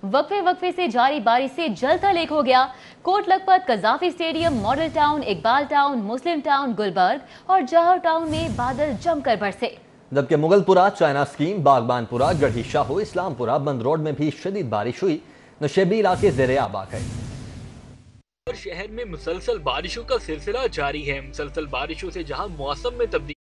वक्फे वक्फे से जारी बारिश से जल थल एक हो गया। Kot Lakhpat, Qaddafi stadium, model town, Iqbal town, Muslim town, Gulberg और जौहर टाउन में बादल जमकर बरसे। जबकि Mughalpura, China scheme, Baghbanpura, Garhi Shahu, Islampura, Band road में भी शदीद बारिश हुई। नशेबी इलाके ज़ेर-ए-आब आ गए। शहर में मुसलसल बारिशों का सिलसिला जारी है। मुसलसल बारिशों से जहां मौसम में तब्दीली,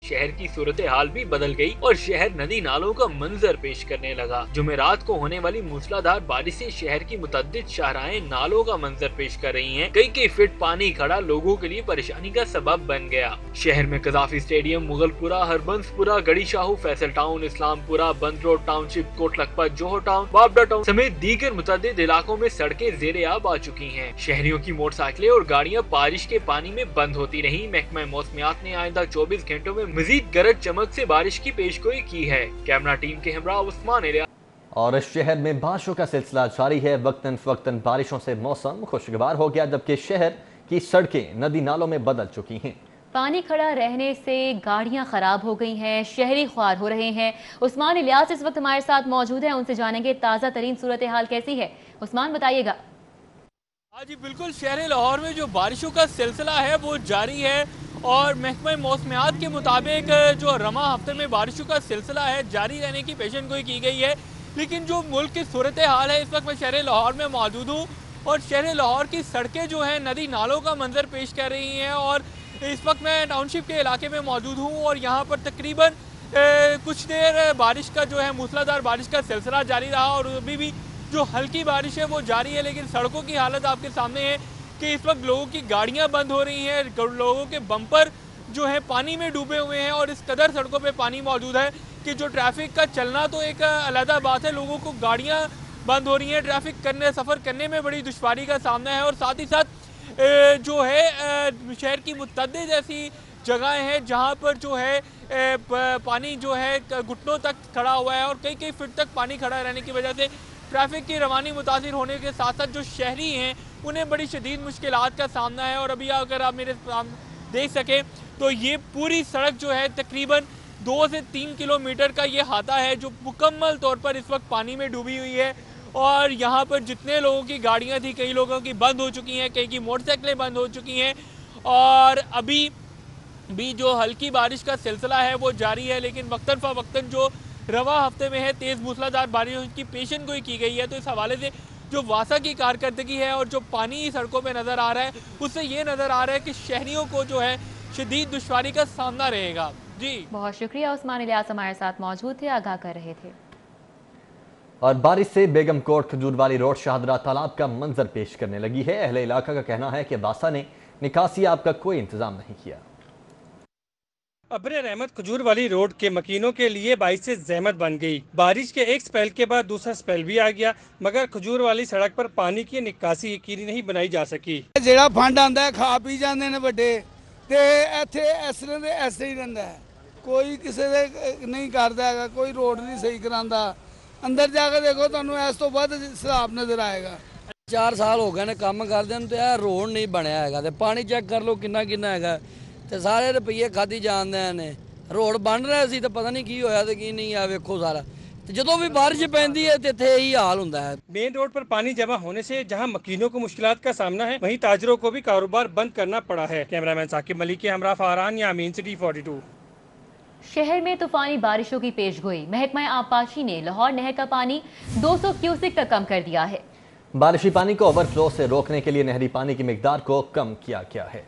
शहर की सूरत हाल भी बदल गई और शहर नदी नालों का मंजर पेश करने लगा। जुमेरात को होने वाली मूसलाधार बारिश से शहर की मुतअद्दिद शाहराएं नालों का मंजर पेश कर रही हैं। कई फीट पानी खड़ा लोगों के लिए परेशानी का सबब बन गया। शहर में कज़ाफी स्टेडियम, मुगलपुरा, हरबंसपुरा, गढ़ी Shahu, Faisal town, Islampura, Band road township, coat Lakhpat, जौहर टाउन, बाबडा टाउन समेत दीगर मुतअद्दिद इलाकों में सड़कें ज़ेर-ए-आब आ चुकी हैं। शहरियों की मोटरसाइकिलें और गाड़ियां बारिश के पानी में बंद होती रही। महकमा मौसमियात ने आइंदा 24 घंटों में मजीद गरज चमक से बारिश की पेशगोई की है। कैमरा टीम के हमरा उस्मान इलिया। और शहर में बारिशों का सिलसिला जारी है। वक्तन फवक्तन बारिशों से मौसम खुशगवार हो गया, जबकि शहर की सड़कें नदी नालों में बदल चुकी हैं। पानी खड़ा रहने से गाड़ियां खराब हो गई हैं, शहरी ख्वार हो रहे हैं। उस्मान इलियास इस वक्त हमारे साथ मौजूद हैं, उनसे जानेंगे ताज़ा तरीन सूरत हाल कैसी है। उस्मान, बताइएगा। हाँ जी बिल्कुल, शहर लाहौर में जो बारिशों का सिलसिला है वो जारी है और महकमा मौसमियात के मुताबिक जो रमा हफ्ते में बारिशों का सिलसिला है जारी रहने की पेशेनगोई की गई है। लेकिन जो मुल्क की सूरत हाल है, इस वक्त मैं शहर लाहौर में मौजूद हूँ और शहर लाहौर की सड़कें जो हैं नदी नालों का मंजर पेश कर रही हैं। और इस वक्त मैं टाउनशिप के इलाके में मौजूद हूँ और यहाँ पर तकरीबन कुछ देर बारिश का जो है मूसलाधार बारिश का सिलसिला जारी रहा और अभी भी जो हल्की बारिश है वो जारी है। लेकिन सड़कों की हालत आपके सामने है कि इस वक्त लोगों की गाड़ियां बंद हो रही हैं, लोगों के बम्पर जो है पानी में डूबे हुए हैं और इस कदर सड़कों पे पानी मौजूद है कि जो ट्रैफिक का चलना तो एक अलग बात है, लोगों को गाड़ियां बंद हो रही हैं, सफ़र करने में बड़ी दुश्वारी का सामना है। और साथ ही साथ जो है शहर की मुतअद्दिद ऐसी जगहें हैं जहाँ पर जो है पानी जो है घुटनों तक खड़ा हुआ है और कई फीट तक पानी खड़ा रहने की वजह से ट्रैफिक की रवानी मुतासिर होने के साथ साथ जो शहरी हैं उन्हें बड़ी शदीद मुश्किलात का सामना है। और अभी अगर आप मेरे सामने देख सकें तो ये पूरी सड़क जो है तकरीबन 2 से 3 किलोमीटर का ये हाथा है जो मुकम्मल तौर पर इस वक्त पानी में डूबी हुई है। और यहाँ पर जितने लोगों की गाड़ियाँ थी, कई लोगों की बंद हो चुकी हैं, कई की मोटरसाइकिलें बंद हो चुकी हैं और अभी भी जो हल्की बारिश का सिलसिला है वो जारी है। लेकिन वक्तन फ़वक्तन जो रवा हफ्ते में है तेज़ मूसलाधार बारिश की पेशनगोई की गई है। तो इस हवाले से जो वासा की कारकर्दगी है और जो पानी सड़कों पे नज़र आ रहा है उससे ये नज़र आ रहा है कि शहरियों को जो है शदीद दुश्वारी का सामना रहेगा। जी बहुत शुक्रिया, उस्मान इलियास हमारे साथ मौजूद थे, आगाह कर रहे थे। और बारिश से बेगम कोट खजूर वाली रोड शाहदरा तालाब का मंजर पेश करने लगी है। अहले इलाका का कहना है कि वासा ने निकासी आब का कोई इंतजाम नहीं किया। अब्र रहमत खजूर वाली रोड के मकीनों के लिए बाइस से जहमत बन गई। बारिश के एक स्पेल के बाद दूसरा स्पेल भी आ गया, मगर खजूर वाली सड़क पर पानी की निकासी यकीनी नहीं बनाई जा सकी। ਜਿਹੜਾ ਫੰਡ ਆਂਦਾ ਹੈ ਖਾ ਪੀ ਜਾਂਦੇ ਨੇ ਵੱਡੇ ਤੇ ਇੱਥੇ ਐਸਰੇ ਦੇ ਐਸੇ ਹੀ ਰਹਿੰਦਾ ਹੈ, ਕੋਈ ਕਿਸੇ ਦੇ ਨਹੀਂ ਕਰਦਾ ਹੈਗਾ, ਕੋਈ ਰੋਡ ਨਹੀਂ ਸਹੀ ਕਰਾਂਦਾ। ਅੰਦਰ ਜਾ ਕੇ ਦੇਖੋ ਤੁਹਾਨੂੰ ਇਸ ਤੋਂ ਵੱਧ ਹਿਸਾਬ ਨਜ਼ਰ ਆਏਗਾ। 4 ਸਾਲ ਹੋ ਗਏ ਨੇ ਕੰਮ ਕਰਦੇ ਨੂੰ ਤੇ ਇਹ ਰੋਡ ਨਹੀਂ ਬਣਿਆ ਹੈਗਾ ਤੇ ਪਾਣੀ ਚੈੱਕ ਕਰ ਲਓ ਕਿੰਨਾ ਹੈਗਾ ਤੇ ਸਾਰੇ ਰੁਪਈਏ ਖਾਦੀ ਜਾਂਦੇ ਨੇ। ਰੋਡ ਬਣ ਰਿਹਾ ਸੀ ਤੇ ਪਤਾ ਨਹੀਂ ਕੀ ਹੋਇਆ ਤੇ ਕੀ ਨਹੀਂ ਆ, ਵੇਖੋ ਸਾਰਾ। ਜਦੋਂ ਵੀ ਬਾਰਿਸ਼ ਪੈਂਦੀ है तो इत्थे यही हाल होता है। मेन रोड पर पानी जमा होने से जहां मकीनों को मुश्किलात का सामना है, वहीं ताजरों को भी कारोबार बंद करना पड़ा है। कैमरामैन साकिब मलिक के हमरा फरहान यामीन, सिटी 42। शहर में तूफानी बारिशों की पेशगोई, महकमा आबपाशी ने लाहौर नहर का पानी 200 क्यूसेक तक कम कर दिया है। बारिशी पानी को ओवरफ्लो से रोकने के लिए नहरी पानी की मिकदार को कम किया गया है।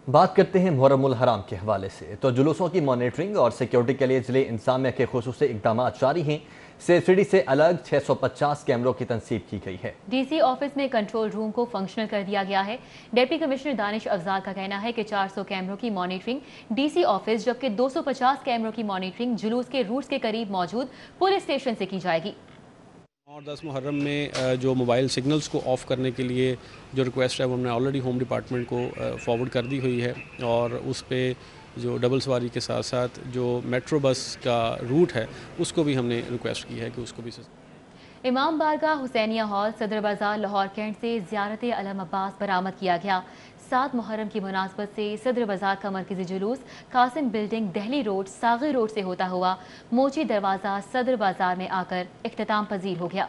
बात करते हैं मुहर्रमुल हराम के हवाले से, तो जुलूसों की मॉनिटरिंग और सिक्योरिटी के लिए जिले इंतजामिया के खुसूसी इकदाम जारी हैं। सेफसिटी से अलग 650 कैमरों की तनसीब की गई है। डीसी ऑफिस में कंट्रोल रूम को फंक्शनल कर दिया गया है। डिप्टी कमिश्नर दानिश अफजाल का कहना है कि 400 कैमरों की मॉनिटरिंग डीसी ऑफिस, जबकि 250 कैमरों की मॉनिटरिंग जुलूस के रूट्स के करीब मौजूद पुलिस स्टेशन से की जाएगी। और 10 मुहर्रम में जो मोबाइल सिग्नल्स को ऑफ़ करने के लिए जो रिक्वेस्ट है वो हमने ऑलरेडी होम डिपार्टमेंट को फॉरवर्ड कर दी हुई है और उस पे जो डबल सवारी के साथ साथ जो मेट्रो बस का रूट है उसको भी हमने रिक्वेस्ट की है कि उसको भी। इमाम बारगाह हुसैनिया हॉल, सदर बाजार, लाहौर कैंट से ज़ियारत अलम अब्बास बरामद किया गया। 7 मुहर्रम की मुनासबत से सदर बाजार का मरकजी जुलूस कासिम बिल्डिंग, दहली रोड, सागी रोड से होता हुआ मोची दरवाज़ा सदर बाजार में आकर इख्तिताम पजीर हो गया।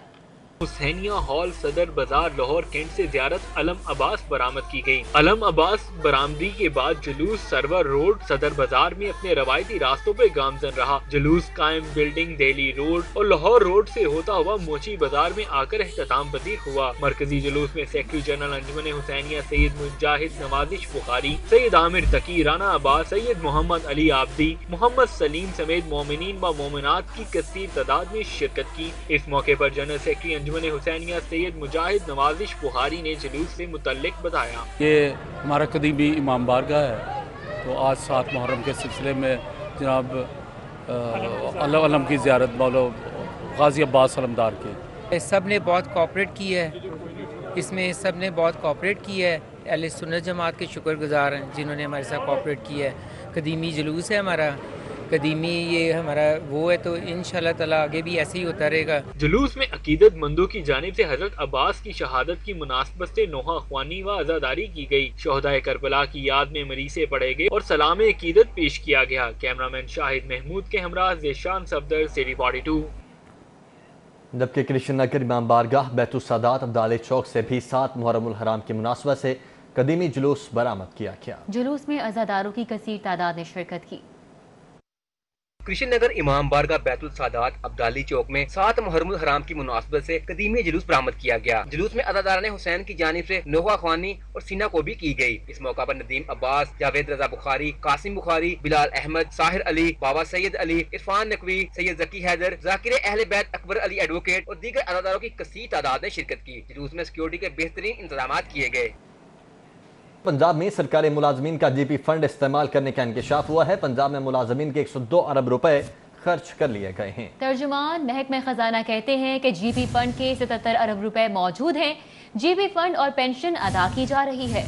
हुसैनिया हॉल सदर बाजार लाहौर कैंट से ज़ियारत अलम अब्बास बरामद की गई। अलम अब्बास बरामदी के बाद जुलूस सरवर रोड सदर बाजार में अपने रवायती रास्तों पे गामजन रहा। जुलूस कायम बिल्डिंग, दिल्ली रोड और लाहौर रोड से होता हुआ मोची बाजार में आकर इख्तिताम पजीर हुआ। मरकजी जुलूस में सेक्रेटरी जनरल अंजुमन हुसैनिया सैयद मुजाहिद नवाजिश बुखारी, सैयद आमिर तकी, राना अब्बास, सैयद मोहम्मद अली आबदी, मोहम्मद सलीम समेत मोमिनीन व मोमिनात की कसीर तादाद में शिरकत की। इस मौके पर जनरल सेक्रेटरी अंजुमन हुसैनिया सैयद मुजाहिद नवाजिश बुखारी ने जुलूस से मुतल्लिक बताया, ये हमारा कदीमी इमाम बारगाह है, तो आज 7 मुहर्रम के सिलसिले में जनाब अलम की ज़ियारत मौला गाजी अब्बास अलमदार के सब ने बहुत कोऑपरेट की है। इसमें सब ने बहुत कोऑपरेट की है। अहले सुन्नत जमात के शुक्रगुजार हैं जिन्होंने हमारे साथ कोऑपरेट किया है। कदीमी जुलूस है हमारा, कदीमी ये हमारा वो है, तो इंशाल्लाह ताला आगे भी ऐसे ही होता रहेगा। जुलूस में अकीदत मंदों की जानिब से हजरत अब्बास की शहादत की मुनासबत से नोहा ख्वानी व अज़ादारी की गई। शोहदाए करबला की याद में मरीसे पढ़े गए और सलाम अकीदत पेश किया गया। कैमरामैन शाहिद महमूद के हमरा ज़ेशान सफदर, सिटी 42। जबकि कृष्ण नगर इमाम बारगाह बैतुल सादात अब्दाली चौक से भी 7 मुहर्रमुल हराम की मुनासबत से कदीमी जुलूस बरामद किया गया। जुलूस में अज़ादारों की कसीर तादाद ने शिरकत की। कृष्ण नगर इमाम बारगाह बैतुल सादात अब्दाली चौक में 7 मुहर्रमुल हराम की मुनासबत से कदीमी जुलूस बरामद किया गया। जुलूस में अज़ादारान हुसैन की जानिब से नोहा ख्वानी और सीना को भी की गई। इस मौका पर नदीम अब्बास, जावेद रजा बुखारी, कासिम बुखारी, बिलाल अहमद, साहिर अली, बाबा सैयद अली, इरफान नकवी, सैयद जकी हैदर, जाकिर अहले बैत अकबर अली एडवोकेट और दीगर अज़ादारों की कसीर तादाद ने शिरकत की। जुलूस में सिक्योरिटी के बेहतरीन इंतजाम किए गए। पंजाब में सरकारी मुलाजमीन का जीपी फंड इस्तेमाल करने का इंकशाफ हुआ है। पंजाब में मुलाजमीन के 102 अरब रुपए खर्च कर लिए गए हैं। तर्जुमान महकमा खजाना कहते हैं कि जीपी फंड के 77 अरब रुपए मौजूद हैं। जीपी फंड और पेंशन अदा की जा रही है।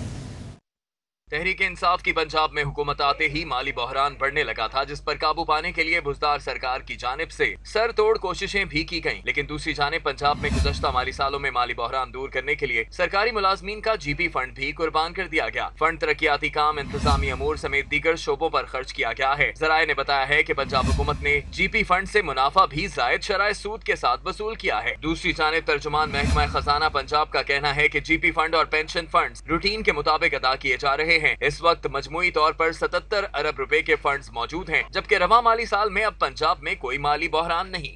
तहरीक इंसाफ की पंजाब में हुकूमत आते ही माली बहरान बढ़ने लगा था, जिस पर काबू पाने के लिए बुजदार सरकार की जानिब से सर तोड़ कोशिशें भी की गईं। लेकिन दूसरी जानिब पंजाब में गुज़श्ता माली सालों में माली बहरान दूर करने के लिए सरकारी मुलाजमीन का जीपी फंड भी कुर्बान कर दिया गया। फंड तरक्याती काम, इंतजामी अमूर समेत दीगर शोबों पर खर्च किया गया है। ज़राए ने बताया है कि पंजाब हुकूमत ने जीपी फंड से मुनाफा भी जायद शराय सूद के साथ वसूल किया है। दूसरी जानिब तर्जुमान महकमा खजाना पंजाब का कहना है कि जीपी फंड और पेंशन फंड रूटीन के मुताबिक अदा किए जा रहे हैं। इस वक्त मजमूई तौर पर 77 अरब रुपए के फंड्स मौजूद हैं, जबकि रवा माली साल में अब पंजाब में कोई माली बहरान नहीं।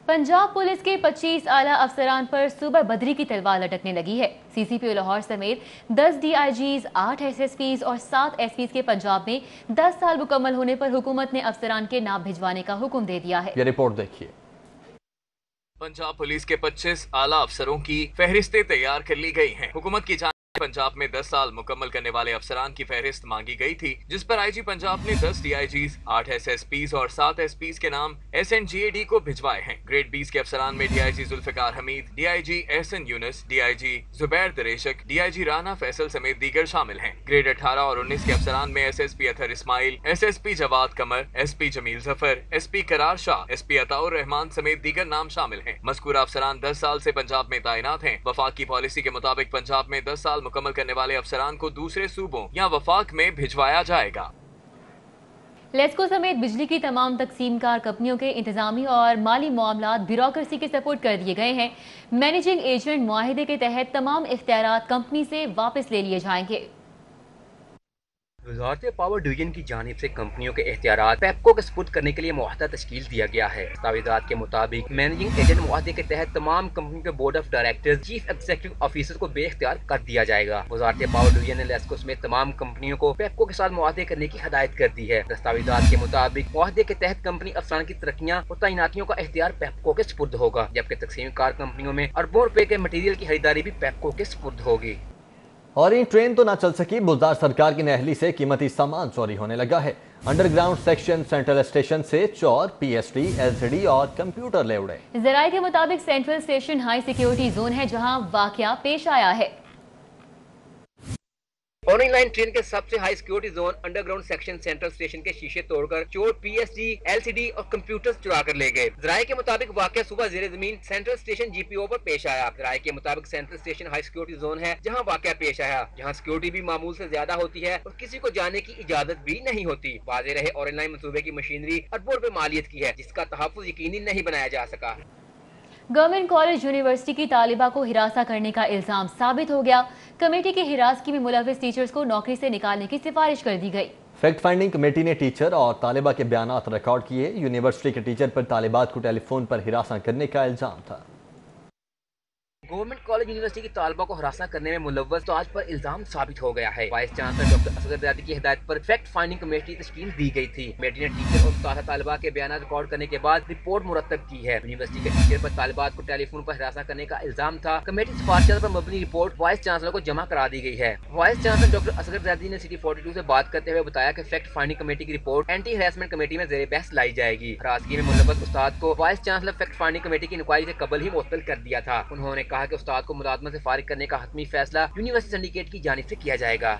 पंजाब पुलिस के 25 आला अफसरान पर सूबा बदरी की तलवार लटकने लगी है। CCPO लाहौर समेत 10 DIGs, 8 SSPs और 7 SPs के पंजाब में 10 साल मुकम्मल होने पर हुकूमत ने अफसरान के नाम भिजवाने का हुक्म दे दिया है। ये रिपोर्ट देखिए। पंजाब पुलिस के 25 आला अफसरों की फहरिस्तें तैयार कर ली गई हैं। हुकूमत की पंजाब में 10 साल मुकम्मल करने वाले अफसरान की फहरिस्त मांगी गई थी, जिस पर IG पंजाब ने 10 DIGs, 8 SSPs और 7 SPs के नाम SNGAD को भिजवाए हैं। ग्रेड 20 के अफसरान में DIG Zulfikar Hamid, DIG Ehsan Yunus, DIG Zubair दरेशक, DIG Rana Faisal समेत दीगर शामिल हैं। ग्रेड 18 और 19 के अफसरान में SSP अतहर इस्माइल, SSP जवाद कमर, SP जमील जफर, SP करार शाह, SP अताउर रहमान समेत दीगर नाम शामिल हैं। मज़कूरा अफसरान 10 साल से पंजाब में तैनात हैं। वफाक की पॉलिसी के मुताबिक पंजाब में 10 साल मुकम्मल करने वाले अफसरान को दूसरे सूबों या वफाक में भिजवाया जाएगा। लेस्को समेत बिजली की तमाम तकसीमकार कंपनियों के इंतजामी और माली मामलात ब्यूरोक्रेसी के सपोर्ट कर दिए गए हैं। मैनेजिंग एजेंट मुआहिदे के तहत तमाम इख्तियारात कंपनी से वापस ले लिए जाएंगे। वज़ारत पावर डिवीजन की जानिब से कंपनियों के इख्तियारात पेप्को के सपुर्द करने के लिए मुआहदा तश्कील दिया गया है। दस्तावेज़ात के मुताबिक मैनेजिंग एजेंट मुआहदे के तहत तमाम कंपनियों के board of directors, chief executive officer को बेख्तियार कर दिया जाएगा। वज़ारत पावर डिवीजन ने लेस्को समेत तमाम कंपनियों को पेप्को के साथ मुआहदे करने की हिदायत कर दी है। दस्तावेज़ात के मुताबिक मुआहदे के तहत कंपनी अफसरान की तरक्कियाँ और तैनातियों का इख्तियार पेप्को के सपुर्द होगा, जबकि तकसीम कार कंपनियों में अरबों रुपए के मटीरियल की खरीदारी भी पेप्को के सपुर्द होगी। और ये ट्रेन तो ना चल सकी, बुजदार सरकार की नहली से कीमती सामान चोरी होने लगा है। अंडरग्राउंड सेक्शन सेंट्रल स्टेशन से चोर, PST, LCD और कंप्यूटर ले उड़े। जराये के मुताबिक central station high security zone है, जहां वाकया पेश आया है। ऑरेंज लाइन ट्रेन के सबसे high security zone underground section central station के शीशे तोड़कर चोर पीएसडी, एलसीडी और कंप्यूटर्स चुरा कर ले गए। जराये के मुताबिक वाकया सुबह जेर जमीन सेंट्रल स्टेशन जीपीओ पर पेश आया। जराये के मुताबिक central station high security zone है जहां वाकया पेश आया, जहां सिक्योरिटी भी मामूल से ज्यादा होती है और किसी को जाने की इजाजत भी नहीं होती। वाज़ेह रहे ऑरेंज लाइन मंसूबे की मशीनरी अरबों रुपए मालियत की है, जिसका तहफ्फुज़ यकीनी नहीं बनाया जा सका। गवर्नमेंट कॉलेज यूनिवर्सिटी की तालिबा को हिरासा करने का इल्जाम साबित हो गया। कमेटी की हिरासगी में मुलविस टीचर्स को नौकरी से निकालने की सिफारिश कर दी गई। फैक्ट फाइंडिंग कमेटी ने टीचर और तालिबा के बयानात रिकॉर्ड किए। यूनिवर्सिटी के टीचर पर तालिबात को टेलीफोन पर हिरासा करने का इल्जाम था। गवर्नमेंट कॉलेज यूनिवर्सिटी की तालिबा को हरासा करने में मुलव्वस ताज पर इल्जाम साबित हो गया है। वाइस चांसलर डॉक्टर असगर ज़यादी की हिदायत पर फैक्ट फाइंडिंग कमेटी तश्कील दी गई थी। कमेटी ने टीचर और ताज़ा तालिबा के बयान रिकॉर्ड करने के बाद रिपोर्ट मुरतब की है। यूनिवर्सिटी के टीचर पर तालिबात को टेलीफोन पर हिरासा करने का इल्जाम था। कमेटी सिफारिश पर मबनी रिपोर्ट वाइस चांसलर को जमा करा दी गई है। वाइस चांसलर डॉक्टर असगर ज़यादी ने सिटी 42 से बात करते हुए बताया कि फैक्ट फाइंडिंग कमेटी की रिपोर्ट एंटी हरासमेंट कमेटी में ज़ेर बहस लाई जाएगी। हरासगी में मुलव्वस उस्ताद को vice chancellor fact finding committee की इंक्वायरी से कबल ही मुअत्तल कर दिया था। उन्होंने कहा कि उस्ताद को मुलाजमत से फारिग करने का हतमी फैसला यूनिवर्सिटी सिंडिकेट की जानिब से किया जाएगा।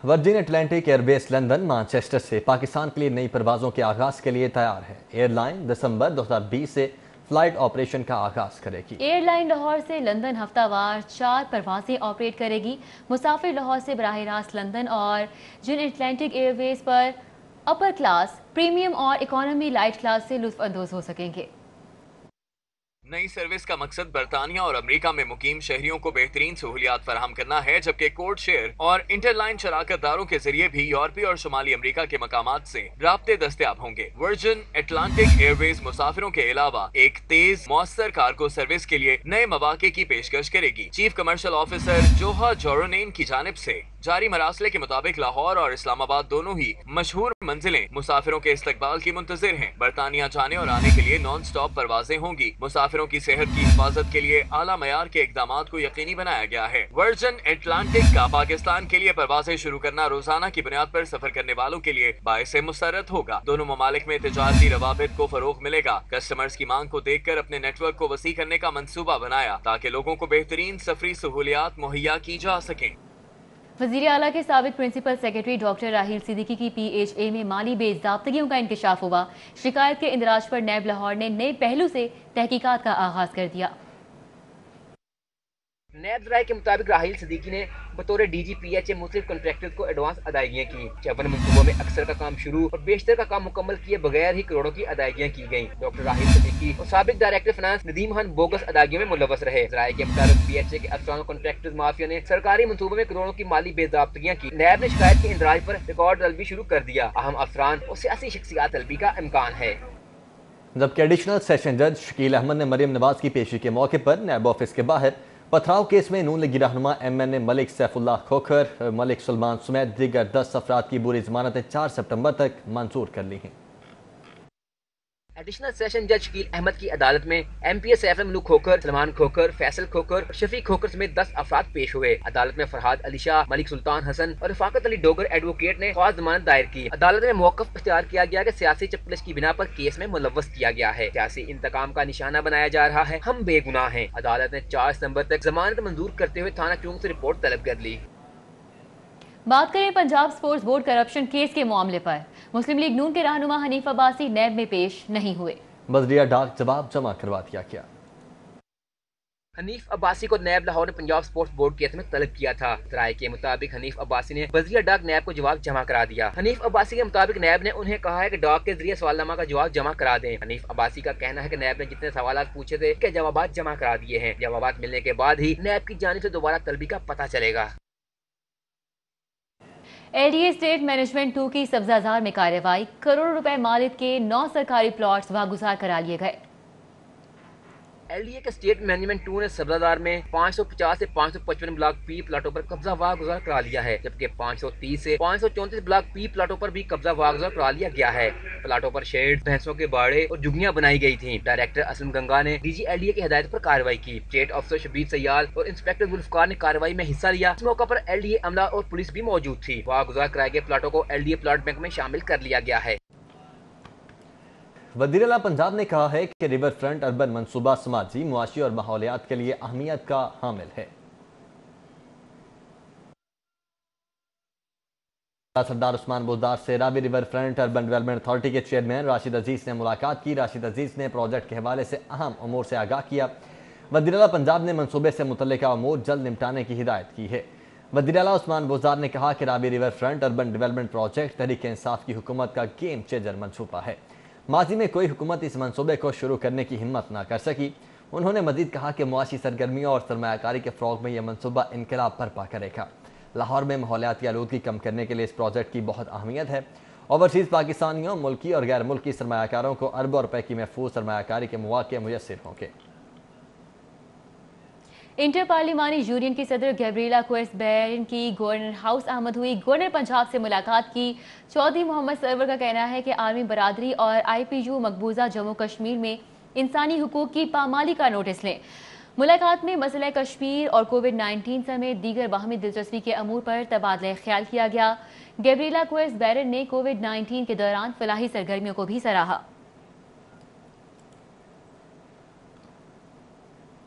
Virgin Atlantic airbase London Manchester से पाकिस्तान के लिए नई परवाज़ों के आगाज के लिए तैयार है। एयरलाइन दिसंबर 2020 से फ्लाइट ऑपरेशन का आगाज करेगी। एयरलाइन लाहौर से लंदन हफ्तावार 4 परवाजें ऑपरेट करेगी। मुसाफिर लाहौर से बराह रास्त लंदन और जिन अटलांटिक एयरवेज पर अपर क्लास, प्रीमियम और इकोनॉमी लाइट क्लास से लुत्फ अंदोज हो सकेंगे। नई सर्विस का मकसद बरतानिया और अमेरिका में मुकीम शहरियों को बेहतरीन सहूलियात फराहम करना है, जबकि कोड शेयर और इंटरलाइन शराकतदारों के जरिए भी यूरोपीय और शुमाली अमेरिका के मकामात से राब्ते दस्तयाब होंगे। वर्जिन अटलांटिक एयरवेज मुसाफिरों के अलावा एक तेज मौसर कार्गो सर्विस के लिए नए मौके की पेशकश करेगी। चीफ कमर्शियल ऑफिसर जोहा जोरोनेन की जानिब से जारी मरासले के मुताबिक लाहौर और इस्लामाबाद दोनों ही मशहूर मंजिलें मुसाफिरों के इस्तकबाल की मुंतजिर हैं। बरतानिया जाने और आने के लिए नॉन स्टॉप परवाजें होंगी। मुसाफिरों की सेहत की हिफाजत के लिए आला मयार के इकदामात को यकीनी बनाया गया है। वर्जिन अटलांटिक का पाकिस्तान के लिए परवाजें शुरू करना रोजाना की बुनियाद पर सफर करने वालों के लिए बाइस मुसरत होगा। दोनों ममालिक में तिजारती रवाबित को फरोग मिलेगा। कस्टमर्स की मांग को देखकर अपने नेटवर्क को वसी करने का मंसूबा बनाया ताकि लोगों को बेहतरीन सफरी सहूलियात मुहैया की जा सकें। वज़ीर आला के साबिक प्रिंसिपल सेक्रेटरी डॉक्टर राहील सिद्दीकी की PHA में माली बेज़ाब्तगियों का इंकशाफ हुआ। शिकायत के इंदराज पर नैब लाहौर ने नए पहलू से तहकीकात का आगाज कर दिया। नैब राय के मुताबिक राहील सिद्दीकी ने बतौर DG PHA मुख्तलिफ कॉन्ट्रैक्टर्स को एडवांस अदायगियाँ की। 54 मंसूबों में अक्सर का काम शुरू और बेशतर का काम मुकम्मल किए बगैर ही करोड़ों की अदायगियाँ की गयी। डॉक्टर राहील सिद्दीकी और साबिक director finance Nadeem Khan bogus अदायगियों में मुलव्वस रहे। राय के मुताबिक PHA के अफसरान कॉन्ट्रैक्टर्स माफिया ने सरकारी मंसूबों में करोड़ों की माली बेज़ाब्तगियाँ की। नैब ने शिकायत के इंदराज पर रिकॉर्ड तलबी शुरू कर दिया। अहम अफसरान और सियासी शख्सियात तलबी का इम्कान है। जबकि एडिशनल सेशन जज शकील अहमद ने मरियम नवाज की पेशी के मौके पर नैब ऑफिस के बाहर पथराव केस में नून लीगी रहनुमा MNA मलिक सैफुल्लाह खोखर, मलिक सलमान समेत दीगर 10 अफराद की बुरी जमानतें 4 सितंबर तक मंजूर कर ली हैं। एडिशनल सेशन जज शकील अहमद की अदालत में MPA सैफुल मलूक खोखर, सलमान खोखर, फैसल खोखर और शफीक खोखर समेत 10 अफराद पेश हुए। अदालत में फरहाद अली शाह, मलिक सुल्तान हसन और रफाकत अली डोगर एडवोकेट ने ख्वास जमानत दायर की। अदालत में मौक़िफ़ इख्तियार किया गया कि सियासी चपलिश की बिना पर केस में मुलव्वस किया गया है, सियासी इंतकाम का निशाना बनाया जा रहा है, हम बेगुनाह हैं। अदालत ने 4 सितंबर तक जमानत मंजूर करते हुए थाना चौंक से रिपोर्ट तलब कर ली। बात करें Punjab sports board corruption case के मामले पर। मुस्लिम लीग नून के रहनुमा हनीफ अब्बासी नैब में पेश नहीं हुए। बजरिया डाक जवाब जमा करवा दिया गया। हनीफ अब्बासी को नैब लाहौर ने पंजाब स्पोर्ट्स बोर्ड केस में तलब किया था। राय के मुताबिक हनीफ अब्बासी ने बजरिया डाक नैब को जवाब जमा करा दिया। हनीफ अब्बासी के मुताबिक नैब ने उन्हें कहा है कि डाक के जरिए सवालनामा का जवाब जमा करा दें। हनीफ अब्बासी का कहना है कि नैब ने जितने सवाल पूछे थे के जवाब जमा करा दिए हैं। जवाब मिलने के बाद ही नैब की जानिब से दोबारा तलबी का पता चलेगा। LDA स्टेट मैनेजमेंट 2 की सब्जाजार में कार्रवाई। करोड़ों रुपए मालिक के 9 सरकारी प्लॉट्स वागुजार करा लिए गए। LDA के स्टेट मैनेजमेंट 2 ने सब्जादार में 550 से 555 ब्लॉक P प्लाटों पर कब्जा वागुजार करा लिया है, जबकि 530 से 534 ब्लॉक P प्लाटों पर भी कब्जा वागुजार करा लिया गया है। प्लाटों पर शेड, भैंसों के बाड़े और जुगनियां बनाई गई थी। डायरेक्टर असलम गंगा ने DG LDA की हिदायत पर कार्रवाई की। स्टेट अफसर शबीर सयाल और इंस्पेक्टर जुल्फकार ने कार्रवाई में हिस्सा लिया। इस मौके पर LDA अमला और पुलिस भी मौजूद थी। वागुजार कराए गए प्लाटों को LDA प्लाट बैंक में शामिल कर लिया गया है। वज़ीर आला पंजाब ने कहा है कि रिवर फ्रंट अर्बन मंसूबा समाजी, मुआशी और माहौलियात के लिए अहमियत का हामिल है। सरदार उस्मान बुज़दार से Ravi river front urban development authority के चेयरमैन राशिद अजीज़ ने मुलाकात की। राशिद अजीज़ ने प्रोजेक्ट के हवाले से अहम उमूर से आगाह किया। वज़ीर आला पंजाब ने मनसूबे से मुतल्लिका उमूर जल्द निपटाने की हिदायत की है। वज़ीर आला उस्मान बुज़दार ने कहा कि Ravi river front urban development project Tehreek Insaf की हुकूमत का गेम चेंजर मनसूबा है। माजी में कोई हुकूमत इस मनसूबे को शुरू करने की हिम्मत न कर सकी। उन्होंने मजीद कहा कि मुआशी सरगर्मियों और सरमायाकारी के फ़रोग़ में यह मनसूबा इनकलाब बर्पा करेगा। लाहौर में माहौलियाती आलूदगी कम करने के लिए इस प्रोजेक्ट की बहुत अहमियत है। ओवरसीज़ पाकिस्तानियों, मुल्की और गैर मुल्की सरमायाकारों को अरबों रुपए की महफूज सरमायाकारी के मौके मुयस्सर होंगे। इंटर पार्लिमानी यूनियन की सदर गैब्रिएला क्वेस-बैरन की गवर्नर हाउस आमद हुई। गवर्नर पंजाब से मुलाकात की। चौधरी मोहम्मद सरवर का कहना है कि आर्मी बरादरी और IPU मकबूजा जम्मू कश्मीर में इंसानी हुकूक की पामाली का नोटिस लें। मुलाकात में मसला कश्मीर और कोविड-19 समेत दीगर बाहमी दिलचस्पी के अमूर पर तबादला ख्याल किया गया। गैब्रिएला क्वेस-बैरन ने कोविड-19 के दौरान फलाही सरगर्मियों को भी सराहा।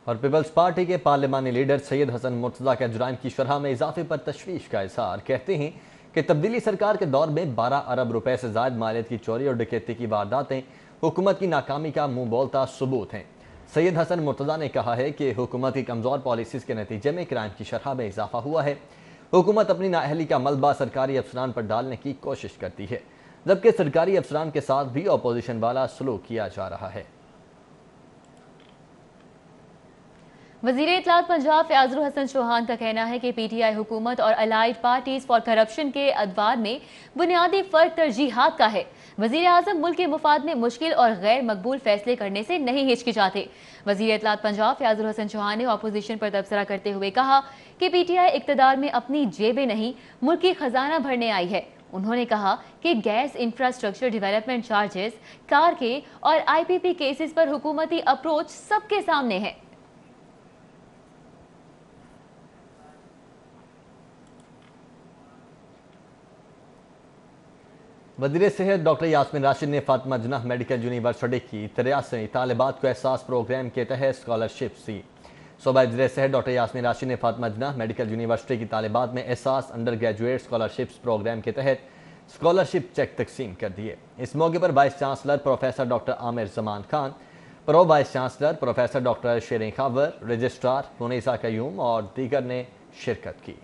और पीपल्स पार्टी के पार्लिमानी लीडर सैयद हसन मुर्तज़ा का जुराइम की शरह में इजाफे पर तशवीश का इजहार। कहते हैं कि तब्दीली सरकार के दौर में 12 अरब रुपए से ज़ायद मालियत की चोरी और डकैती की वारदातें हुकूमत की नाकामी का मुंह बोलता सबूत हैं। सैयद हसन मुर्तज़ा ने कहा है कि हुकूमत की कमज़ोर पॉलिसीज़ के नतीजे में क्राइम की शरह में इजाफा हुआ है। हुकूमत अपनी नाअहली का मलबा सरकारी अफसरान पर डालने की कोशिश करती है, जबकि सरकारी अफसरान के साथ भी अपोजिशन वाला सलूक किया जा रहा है। वज़ीर इत्तलात पंजाब फ़याज़ुल हसन चौहान का कहना है कि PTI हुकूमत और अलाइड पार्टीज फॉर करप्शन के अदवार में बुनियादी फ़र्क तरजीहात का है। वज़ीर आज़म मुल्क के मुफाद में मुश्किल और गैर मकबूल फैसले करने से नहीं हिचकिचाते। वज़ीर इत्तलात पंजाब फ़याज़ुल हसन चौहान ने अपोजिशन पर तबसरा करते हुए कहा कि PTI इक़्तिदार में अपनी जेबें नहीं, मुल्क की खजाना भरने आई है। उन्होंने कहा कि gas infrastructure development charges, car के और IPP केसेस पर हुकूमती अप्रोच सबके सामने है। वज़ीर सेहत डॉक्टर यास्मीन राशिद ने फातिमा जिन्नाह मेडिकल यूनिवर्सिटी की 83 तालिबात को एहसास प्रोग्राम के तहत स्कॉलरशिप दी। सूबा वज़ीर सेहत डॉक्टर यास्मीन राशिद ने फातिमा जिन्नाह मेडिकल यूनिवर्सिटी की तालिबात में एहसास अंडर ग्रेजुएट स्कॉलरशिप्स प्रोग्राम के तहत स्कॉलरशिप चेक तकसीम कर दिए। इस मौके पर vice chancellor professor doctor Aamir Zaman Khan, pro vice chancellor professor doctor Shireen Khawar, registrar Munisa Qayyum और दीगर ने शिरकत की।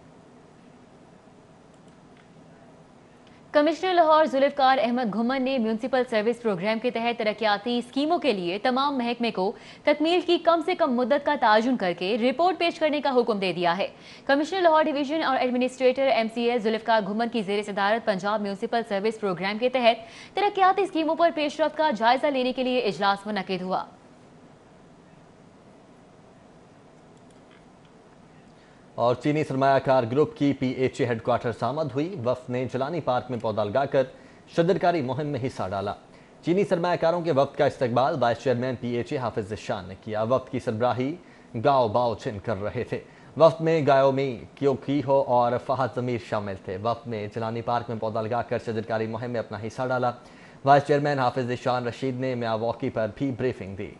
कमिश्नर लाहौर जुल्फ़िकार अहमद घुमन ने म्यूनसिपल सर्विस प्रोग्राम के तहत तरक्याती स्कीमों के लिए तमाम महकमे को तकमील की कम से कम मुद्दत का ताजुन करके रिपोर्ट पेश करने का हुक्म दे दिया है। कमिश्नर लाहौर डिवीजन और एडमिनिस्ट्रेटर MCL जुल्फ़िकार घुमन की ज़ेर सदारत पंजाब म्यूनसिपल सर्विस प्रोग्राम के तहत तरक्याती स्कीमों पर पेशरफ्त का जायजा लेने के लिए इजलास मुनक्किद हुआ। और चीनी सरमायाकार ग्रुप की PHA हेडक्वार्टर आमद हुई। वफ्द ने जलानी पार्क में पौधा लगाकर शजरकारी मुहिम में हिस्सा डाला। चीनी सरमायाकारों के वफ्द का इस्तकबाल वाइस चेयरमैन PHA हाफिज शान ने किया। वफ्द की सरबराही गाओ बाओ चिन कर रहे थे। वफ्द में गायोमी क्योकीहो और फहद ज़मीर शामिल थे। वफ्द में जलानी पार्क में पौधा लगाकर शजरकारी मुहिम में अपना हिस्सा डाला। वाइस चेयरमैन हाफिज शान रशीद ने मियावॉकी पर भी ब्रीफिंग दी।